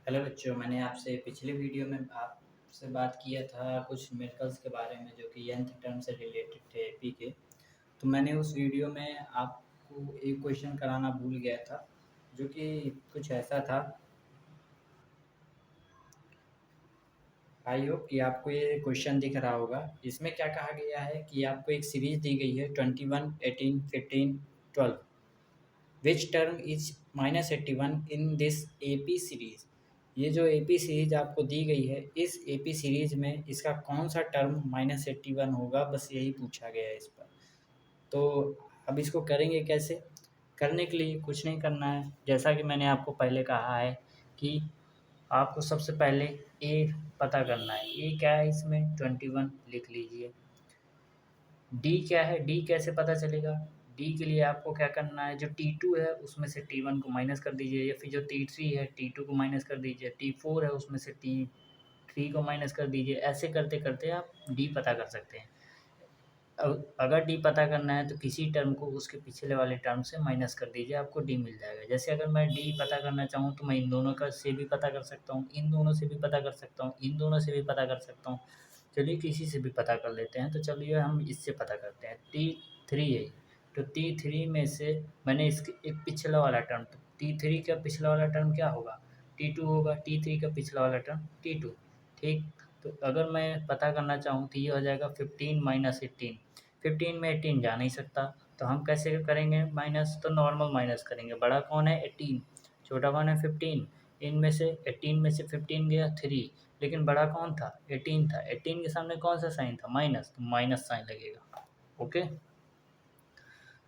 Hello बच्चों, मैंने आपसे पिछले वीडियो में आपसे बात किया था कुछ न्यूमेरिकल्स के बारे में जो कि nth टर्म से रिलेटेड थे एपी के। तो मैंने उस वीडियो में आपको एक क्वेश्चन कराना भूल गया था, जो कि कुछ ऐसा था। आई होप कि आपको ये क्वेश्चन दिख रहा होगा। इसमें क्या कहा गया है कि आपको एक सीरीज दी गई है 21, 18, 15, 12। Which term is -81 in this AP series. ये जो एपी सीरीज आपको दी गई है, इस एपी सीरीज में इसका कौन सा टर्म -81 होगा, बस यही पूछा गया है इस पर। तो अब इसको करेंगे कैसे? करने के लिए कुछ नहीं करना है, जैसा कि मैंने आपको पहले कहा है कि आपको सबसे पहले ए पता करना है। ए क्या है, इसमें 21 लिख लीजिए। डी क्या है, डी कैसे पता चलेगा? डी के लिए आपको क्या करना है, जो T2 है उसमें से T1 को माइनस कर दीजिए, या फिर जो T3 है T2 को माइनस कर दीजिए, T4 है उसमें से T3 को माइनस कर दीजिए। ऐसे करते करते आप डी पता कर सकते हैं। अगर डी पता करना है तो किसी टर्म को उसके पिछले वाले टर्म से माइनस कर दीजिए, आपको डी मिल जाएगा। जैसे अगर मैं डी पता करना चाहूँ तो मैं इन दोनों का से भी पता कर सकता हूँ, इन दोनों से भी पता कर सकता हूँ, इन दोनों से भी पता कर सकता हूँ। चलिए किसी से भी पता कर लेते हैं। तो चलिए हम इससे पता करते हैं। T3 है, तो T3 में से मैंने इसके एक पिछला वाला टर्म, तो T3 का पिछला वाला टर्म क्या होगा? T2 होगा। T3 का पिछला वाला टर्म T2। ठीक। तो अगर मैं पता करना चाहूँ तो ये हो जाएगा 15 माइनस 18। 15 में 18 जा नहीं सकता, तो हम कैसे करेंगे माइनस? तो नॉर्मल माइनस करेंगे। बड़ा कौन है? 18। छोटा कौन है? 15। इनमें से 18 में से 15 गया 3, लेकिन बड़ा कौन था? 18 था। 18 के सामने कौन सा साइन था? माइनस, तो माइनस साइन लगेगा। ओके,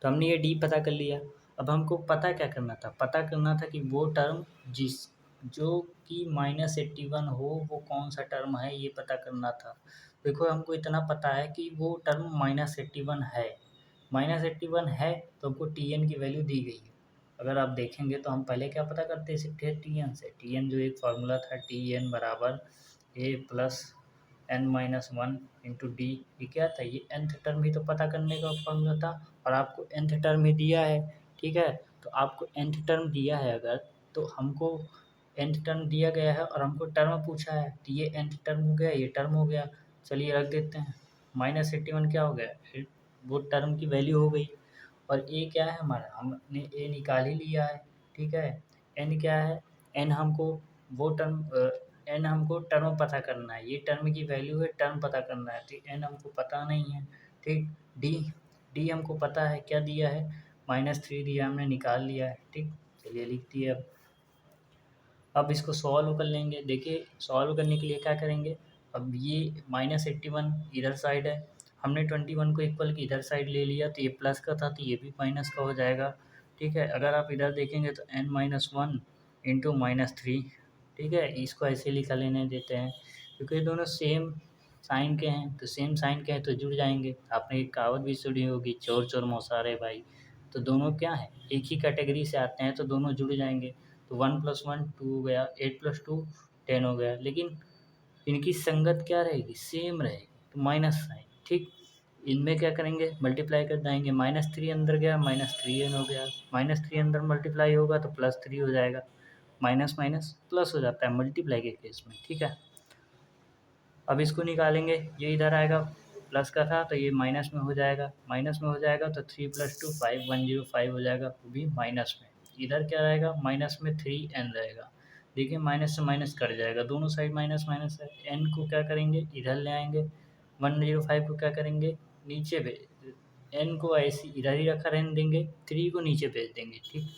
तो हमने ये डी पता कर लिया। अब हमको पता क्या करना था? पता करना था कि वो टर्म जो कि -81 हो, वो कौन सा टर्म है, ये पता करना था। देखो, हमको इतना पता है कि वो टर्म -81 है। -81 है तो हमको टी एन की वैल्यू दी गई है। अगर आप देखेंगे तो हम पहले क्या पता करते थे? टी एन से। टी एन जो एक फार्मूला था, टी एन बराबर A plus N minus one into D. ये क्या था? ये nth टर्म ही तो पता करने का फॉर्मूला था, और आपको nth टर्म ही दिया है। ठीक है, तो आपको nth टर्म दिया है अगर, तो हमको nth टर्म दिया गया है और हमको टर्म पूछा है, तो ये nth टर्म हो गया, ये टर्म हो गया। चलिए रख देते हैं। -81 क्या हो गया? वो टर्म की वैल्यू हो गई। और ए क्या है हमारा? हमने ए निकाल ही लिया है। ठीक है, एन क्या है? एन हमको वो टर्म एन हमको टर्म पता करना है। ये टर्म की वैल्यू है, टर्म पता करना है, तो एन हमको पता नहीं है। ठीक। डी डी हमको पता है, क्या दिया है? -3 दिया, हमने निकाल लिया है। ठीक, चलिए लिख दिए। अब इसको सॉल्व कर लेंगे। देखिए, सॉल्व करने के लिए क्या करेंगे? अब ये -81 इधर साइड है, हमने 21 को इक्वल की इधर साइड ले लिया, तो ये प्लस का था तो ये भी माइनस का हो जाएगा। ठीक है, अगर आप इधर देखेंगे तो n-1 इंटू -3। ठीक है, इसको ऐसे लिखा लेने देते हैं, क्योंकि ये दोनों सेम साइन के हैं, तो सेम साइन के हैं तो जुड़ जाएंगे। आपने एक कहावत भी सुनी होगी, चोर चोर मौसारे भाई। तो दोनों क्या हैं? एक ही कैटेगरी से आते हैं, तो दोनों जुड़ जाएंगे। तो 1 + 1 2 हो गया, 8 + 2 10 हो गया, लेकिन इनकी संगत क्या रहेगी? सेम रहेगी, तो माइनस साइन। ठीक, इनमें क्या करेंगे? मल्टीप्लाई कर जाएंगे। -3 अंदर गया, -3n हो गया। -3 अंदर मल्टीप्लाई होगा तो +3 हो जाएगा। माइनस माइनस प्लस हो जाता है मल्टीप्लाई के केस में। ठीक है, अब इसको निकालेंगे। ये इधर आएगा, प्लस का था तो ये माइनस में हो जाएगा। माइनस में हो जाएगा तो 3 + 2 5 105 हो जाएगा, वो भी माइनस में। इधर क्या रहेगा? माइनस में 3n रहेगा। देखिए, माइनस से माइनस कट जाएगा, दोनों साइड माइनस माइनस है। n को क्या करेंगे? इधर ले आएंगे। 105 को क्या करेंगे? नीचे भेज, n को ऐसे इधर ही रखा रहने देंगे, 3 को नीचे भेज देंगे। ठीक,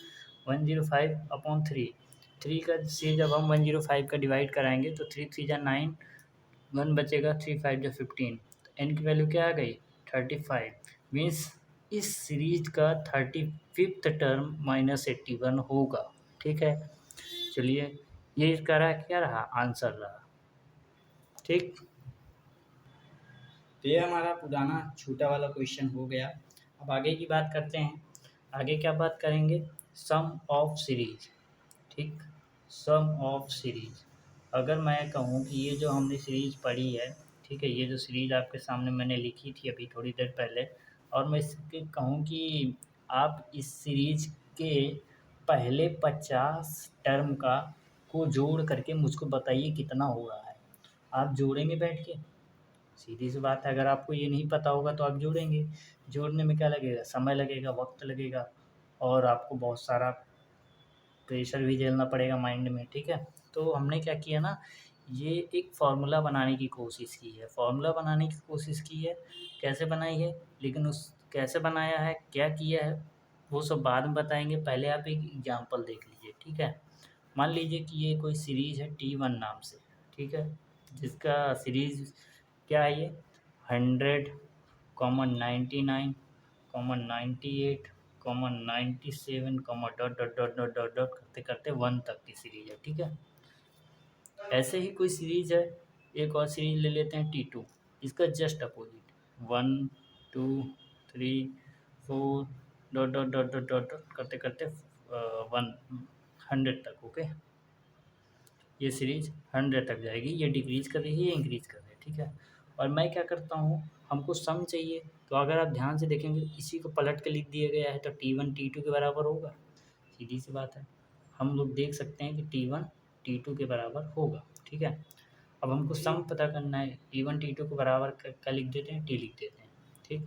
105/3। 3 का से जब हम 105 का डिवाइड कराएंगे तो 3 3 जा 9, 1 बचेगा, 3 5 जा 15। तो एन की वैल्यू क्या आ गई? 35। मीन्स इस सीरीज का 35th टर्म -81 होगा। ठीक है, चलिए, ये इसका रहा, क्या रहा? आंसर रहा। ठीक, तो ये हमारा पुराना छोटा वाला क्वेश्चन हो गया। अब आगे की बात करते हैं। आगे क्या बात करेंगे? सम ऑफ सीरीज। ठीक, सम ऑफ सीरीज। अगर मैं कहूँ कि ये जो हमने सीरीज पढ़ी है, ठीक है, ये जो सीरीज आपके सामने मैंने लिखी थी अभी थोड़ी देर पहले, और मैं इसके कहूँ कि आप इस सीरीज के पहले 50 टर्म का को जोड़ करके मुझको बताइए कितना हो रहा है। आप जोड़ेंगे बैठ के, सीधी सी बात है। अगर आपको ये नहीं पता होगा तो आप जोड़ेंगे, जोड़ने में क्या लगेगा, समय लगेगा, वक्त लगेगा, और आपको बहुत सारा प्रेशर भी झेलना पड़ेगा माइंड में, ठीक है। तो हमने क्या किया ना, ये एक फार्मूला बनाने की कोशिश की है, फार्मूला बनाने की कोशिश की है। कैसे बनाई है, लेकिन उस कैसे बनाया है, क्या किया है, वो सब बाद में बताएंगे। पहले आप एक एग्जांपल देख लीजिए, ठीक है। मान लीजिए कि ये कोई सीरीज है T1 नाम से, ठीक है, जिसका सीरीज क्या है, ये 100,99,98,97, dot dot dot dot dot dot करते करते 1 तक की सीरीज है, ठीक है। ऐसे ही कोई सीरीज है, एक और सीरीज ले लेते हैं T2, इसका just opposite 1 2 3 4 dot dot dot dot dot dot करते करते 100 तक, ओके। ये सीरीज 100 तक जाएगी, ये डिक्रीज कर रही है, ये इंक्रीज कर रही है, ठीक है। और मैं क्या करता हूँ, हमको सम चाहिए, तो अगर आप ध्यान से देखेंगे इसी को पलट के लिख दिया गया है, तो T1 T2 के बराबर होगा, सीधी सी बात है। हम लोग देख सकते हैं कि T1 T2 के बराबर होगा, ठीक है। अब हमको सम पता करना है, T1 T2 के बराबर क्या लिख देते हैं, T लिख देते हैं, ठीक।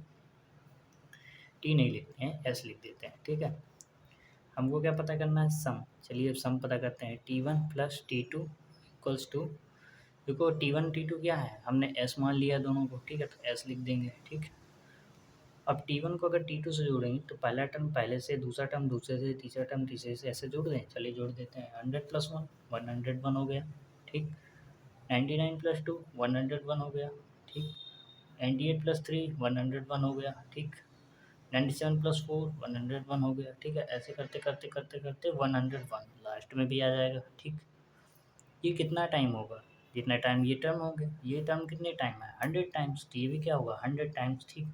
T नहीं लिखते हैं, S लिख देते हैं, ठीक है। हमको क्या पता करना है, सम। चलिए अब सम पता करते हैं। T1 plus T2 equals to, देखो T1 T2 क्या है, हमने S मान लिया दोनों को, ठीक है, तो S लिख देंगे, ठीक। अब T1 को अगर T2 से जोड़ेंगे तो पहला टर्म पहले से, दूसरा टर्म दूसरे से, तीसरा टर्म तीसरे से, ऐसे जोड़ दें। चलिए जोड़ देते हैं। 100 प्लस 1 101 हो गया, ठीक। 99 प्लस 2 101 हो गया, ठीक। 98 प्लस 3 101 हो गया, ठीक। 97 प्लस 4 101 हो गया, ठीक है। ऐसे करते करते करते करते 101 लास्ट में भी आ जाएगा, ठीक। ये कितना टाइम होगा, जितना टाइम ये टर्म होंगे, ये टर्म कितने टाइम है, 100 टाइम्स, तो ये भी क्या होगा, 100 टाइम्स, ठीक।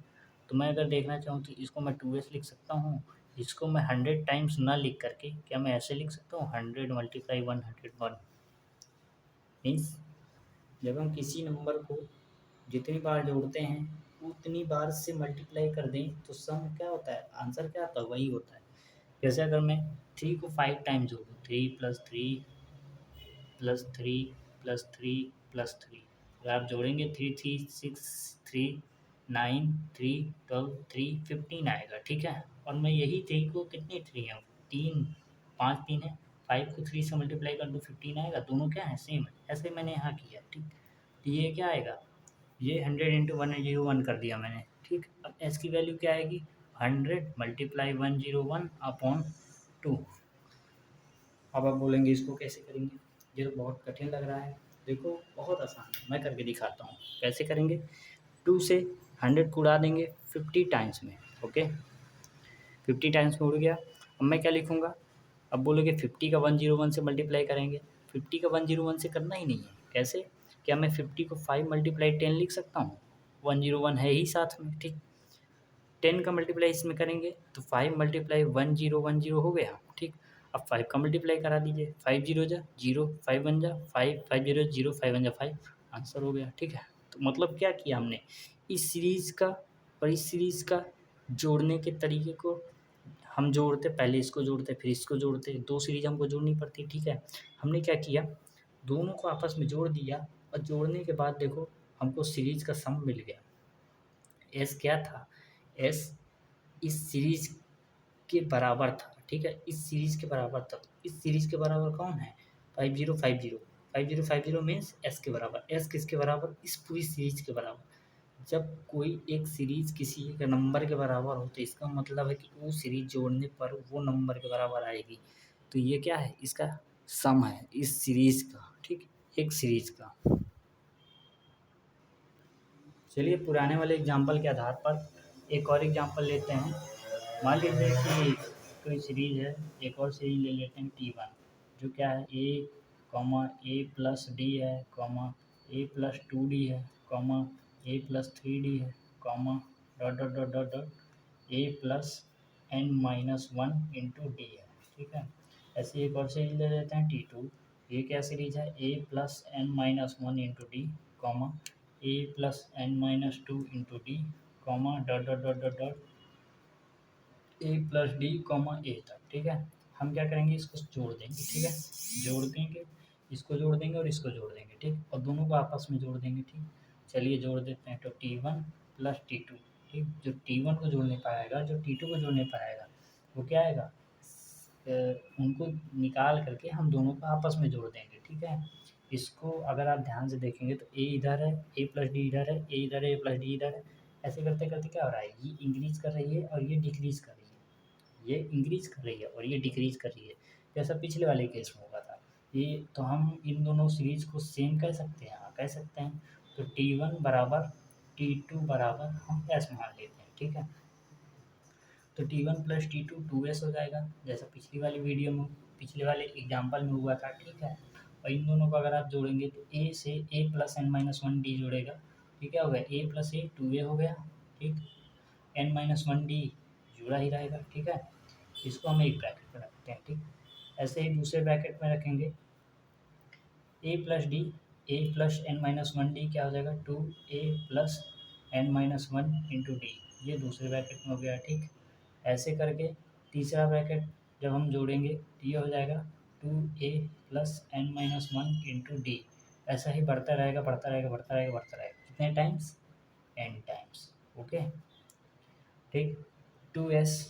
तो मैं अगर देखना चाहूँ तो इसको मैं 2s लिख सकता हूँ, इसको मैं 100 टाइम्स ना लिख करके क्या मैं ऐसे लिख सकता हूँ, 100 मल्टीप्लाई 101। मीन्स जब हम किसी नंबर को जितनी बार जोड़ते हैं उतनी बार से मल्टीप्लाई कर दें तो सम क्या होता है, आंसर क्या आता है, वही होता है। जैसे अगर मैं 3 को 5 टाइम्स जोड़ूँ, 3 प्लस 3 प्लस 3 प्लस 3 प्लस 3, अगर आप जोड़ेंगे 3 3 6 3 9 3 12 3 15 आएगा, ठीक है। और मैं यही 3 को कितनी 3 है, 3 5 3 है, 5 को 3 से मल्टीप्लाई कर दो 15 आएगा, दोनों क्या है, सेम है। ऐसे मैंने यहाँ किया, ठीक। तो ये क्या आएगा, ये 100 इंटू 101 कर दिया मैंने, ठीक। अब एस की वैल्यू क्या आएगी, 100 मल्टीप्लाई 101 अपॉन 2। अब आप बोलेंगे इसको कैसे करेंगे, ये तो बहुत कठिन लग रहा है। देखो बहुत आसान है, मैं करके दिखाता हूँ कैसे करेंगे। 2 से 100 को उड़ा देंगे 50 टाइम्स में, ओके। 50 टाइम्स में उड़ गया। अब मैं क्या लिखूँगा, अब बोलोगे 50 का 101 से मल्टीप्लाई करेंगे, 50 का 101 से करना ही नहीं है, कैसे, क्या मैं 50 को 5 मल्टीप्लाई 10 लिख सकता हूँ, 101 है ही साथ में, ठीक। 10 का मल्टीप्लाई इसमें करेंगे तो 5 मल्टीप्लाई 1010 हो गया, ठीक। अब 5 का मल्टीप्लाई करा दीजिए, 5 जीरो जा जीरो, 5 वन जा 5, 5 जीरो जीरो, 5 वन जा 5, आंसर हो गया, ठीक है। तो मतलब क्या किया हमने, इस सीरीज़ का और इस सीरीज़ का जोड़ने के तरीके को हम जोड़ते, पहले इसको जोड़ते फिर इसको जोड़ते, 2 सीरीज़ हमको जोड़नी पड़ती, ठीक है। हमने क्या किया, दोनों को आपस में जोड़ दिया, और जोड़ने के बाद देखो हमको सीरीज़ का सम मिल गया। एस क्या था, एस इस सीरीज़ के बराबर था, ठीक है, इस सीरीज़ के बराबर था। इस सीरीज़ के बराबर कौन है, 5050, 5050 मीन्स एस के बराबर। एस किसके बराबर, इस पूरी सीरीज़ के बराबर। जब कोई एक सीरीज़ किसी एक नंबर के बराबर हो तो इसका मतलब है कि वो सीरीज़ जोड़ने पर वो नंबर के बराबर आएगी। तो ये क्या है, इसका सम है इस सीरीज़ का, ठीक, एक सीरीज़ का। चलिए पुराने वाले एग्जाम्पल के आधार पर एक और एग्जाम्पल लेते हैं। मान लीजिए कि कोई सीरीज है, एक और सीरीज ले लेते हैं T1, जो क्या है, ए प्लस डी है, ए प्लस 2D है, ए प्लस 3D है, dot dot dot dot dot A plus n-1 into D है, ठीक है। ऐसे एक और सीरीज ले लेते हैं T2, ये क्या सीरीज है, A plus n-1 into D, A plus n-2 into D, dot dot dot dot dot A plus D comma A तक, ठीक है। हम क्या करेंगे, इसको जोड़ देंगे, ठीक है। जोड़ देंगे इसको जोड़ देंगे और इसको जोड़ देंगे, ठीक, और दोनों को आपस में जोड़ देंगे, ठीक। चलिए जोड़ देते हैं, तो T1 प्लस T2, ठीक। जो T1 को जोड़ नहीं पाएगा, जो T2 को जोड़ नहीं पाएगा, वो क्या आएगा, उनको निकाल करके हम दोनों को आपस में जोड़ देंगे, ठीक है। इसको अगर आप ध्यान से देखेंगे तो ए इधर है, ए प्लस डी इधर है, ए इधर है, ए प्लस डी इधर है। ऐसे करते करते क्या हो रहा है, ये इंक्रीज कर रही है और ये डिक्रीज कर रही है, ये इंक्रीज कर रही है और ये डिक्रीज कर रही है, जैसा पिछले वाले केस में हुआ था। ये तो हम इन दोनों सीरीज को सेम कह सकते हैं, हाँ कह सकते हैं। तो T1 बराबर T2 बराबर हम एस मान लेते हैं, ठीक है। तो T1 प्लस T2 2s हो जाएगा, जैसा पिछली वाली वीडियो में, पिछले वाले एग्जाम्पल में हुआ था, ठीक है। और इन दोनों को अगर आप जोड़ेंगे तो a से a plus N minus one d जुड़ेगा, ठीक है, हो गया a प्लस ए 2a हो गया, ठीक। n माइनस वन डी जुड़ा ही रहेगा, ठीक है। इसको हम एक ब्रैकेट में रखते हैं, ठीक। ऐसे ही दूसरे ब्रैकेट में रखेंगे A plus D, A plus N minus one D क्या हो जाएगा, 2a plus N minus one into D, ये दूसरे ब्रैकेट में हो गया, ठीक। ऐसे करके तीसरा ब्रैकेट जब हम जोड़ेंगे तो ये हो जाएगा 2a plus N minus one into d. ऐसा ही बढ़ता रहेगा, बढ़ता रहेगा, बढ़ता रहेगा, बढ़ता रहेगा, कितने टाइम्स, n टाइम्स, ओके, ठीक। 2s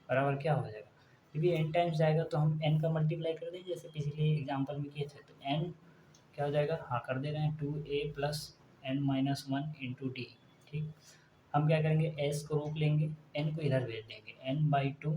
बराबर क्या हो जाएगा, क्योंकि n टाइम्स जाएगा तो हम n का मल्टीप्लाई कर दें, जैसे पिछले एग्जाम्पल में किए थे, तो n क्या हो जाएगा, हाँ कर दे रहे हैं, 2a plus N minus one into d, ठीक। हम क्या करेंगे, s को रोक लेंगे, n को इधर भेज देंगे, n/2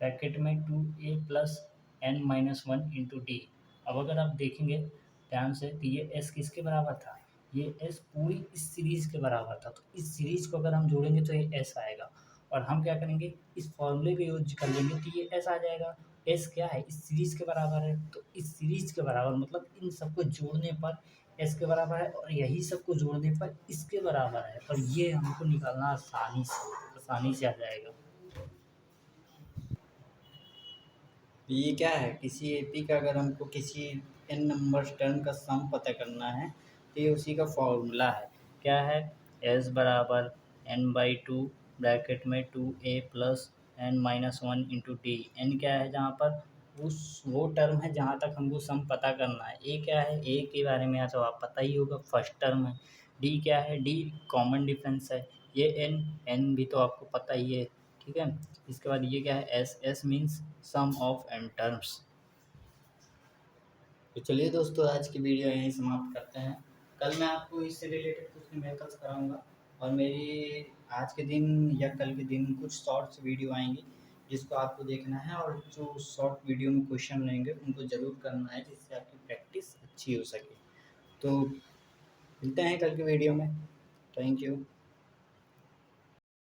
ब्रैकेट में 2a plus N minus one into d. अब अगर आप देखेंगे ध्यान से तो ये s किसके बराबर था, ये s पूरी इस सीरीज़ के बराबर था, तो इस सीरीज़ को अगर हम जोड़ेंगे तो ये s आएगा, और हम क्या करेंगे, इस फॉर्मूले का यूज कर लेंगे तो ये s आ जाएगा। s क्या है, इस सीरीज़ के बराबर है, तो इस सीरीज़ के बराबर मतलब इन सबको जोड़ने पर s के बराबर है, और यही सबको जोड़ने पर इसके बराबर है, और ये हमको निकालना आसानी से आ जाएगा। तो ये क्या है, किसी एपी का अगर हमको किसी n नंबर टर्म का सम पता करना है तो ये उसी का फॉर्मूला है, क्या है, s बराबर n/2 ब्रैकेट में 2a plus N minus one into d. N क्या है, जहाँ पर उस वो टर्म है जहाँ तक हमको सम पता करना है। ए क्या है, ए के बारे में तो आप पता ही होगा, फर्स्ट टर्म है। डी क्या है, डी कॉमन डिफरेंस है। ये एन भी तो आपको पता ही है, ठीक है। इसके बाद ये क्या है, s, s means sum of n terms. तो चलिए दोस्तों, आज की वीडियो यहीं समाप्त करते हैं। कल मैं आपको इससे रिलेटेड कुछ न्यूमेरिकल्स कराऊंगा, और मेरी आज के दिन या कल के दिन कुछ शॉर्ट्स वीडियो आएंगी जिसको आपको देखना है, और जो शॉर्ट वीडियो में क्वेश्चन रहेंगे उनको ज़रूर करना है, जिससे आपकी प्रैक्टिस अच्छी हो सके। तो मिलते हैं कल की वीडियो में। Thank you.